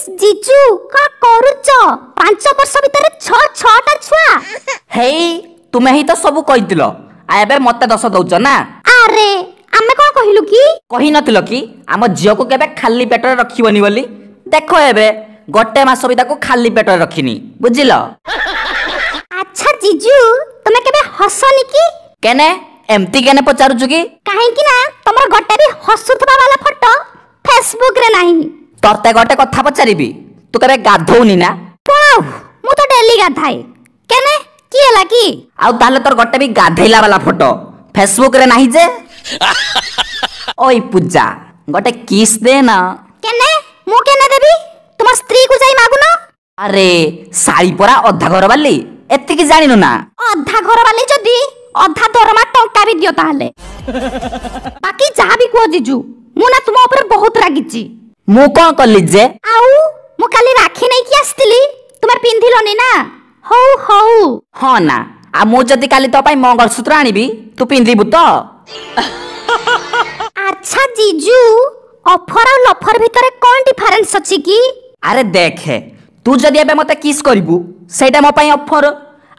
जीजू का करूच 5 वर्ष भीतर 6टा छुआ हेई तुमे ही तो सब कहितिल आ एबे मते दस दउच ना। अरे आमे कोन कहिलु की कहि नथिल कि आम झियो को केबे खाली पेट रे रखिबनी बोली। देखो एबे गोटे मास भी ताको खाली पेट रे रखिनी बुझिल। अच्छा जीजू तुमे केबे हसनी की केने एमती केने पचारुछु की काहे कि ना तमर गोटे भी हसुथबा वाला फोटो फेसबुक रे नाही। तोते गोटे कथा पचारिबी तू केबे गाधौनी ना। वाह मु तो डेली गाधाए केने की हला की आउ ताले तोर गोटे भी गाधैला वाला फोटो फेसबुक रे नाही जे। ओई पूजा गोटे किस दे ना। केने मु केने देबी तुम स्त्री को जाई मागुनो। अरे साड़ी परा अधा घर वाली एत्ती की जानिनु ना। अधा घर वाली जदी अधा दरमा टंका भी दियो ताले बाकी जहा भी को जीजू मु ना तुम ऊपर बहुत रागिची। मु कोन करली जे आउ मु खाली राखी नै की आस्तिली तुमे पिंधिलोनी ना। हौ हौ हाँ ना आ मु जदी काली तो पाई मंगलसूत्र आनिबी तू पिंधिबु तो। अच्छा जीजू ऑफर और लफर भीतर कोन डिफरेंस अछि की। अरे देखे तू जदी एबे मते किस करिबू सेटा मो पाई ऑफर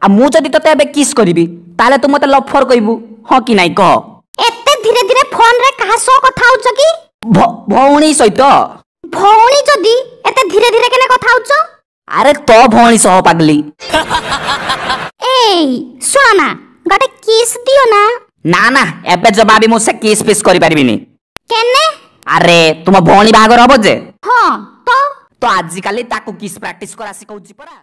आ मु जदी तते एबे किस करिबी ताले तू मते लफर कइबू हां कि नाही कह। एते धीरे धीरे फोन रे कहा सो कथा होछ की भौणी सहित। भौणी जदी एते धीरे धीरे केने कथा होछ। अरे तो भौणी सह पागली। ए सुना ना गटे किस दियो ना। ना ना एबे जवाबी मु से किस पिस करि पारिबिनी। केने अरे तुम भौणी बागर हबो जे हां तो आज काली ताको किस प्रैक्टिस करा सिखौची परा।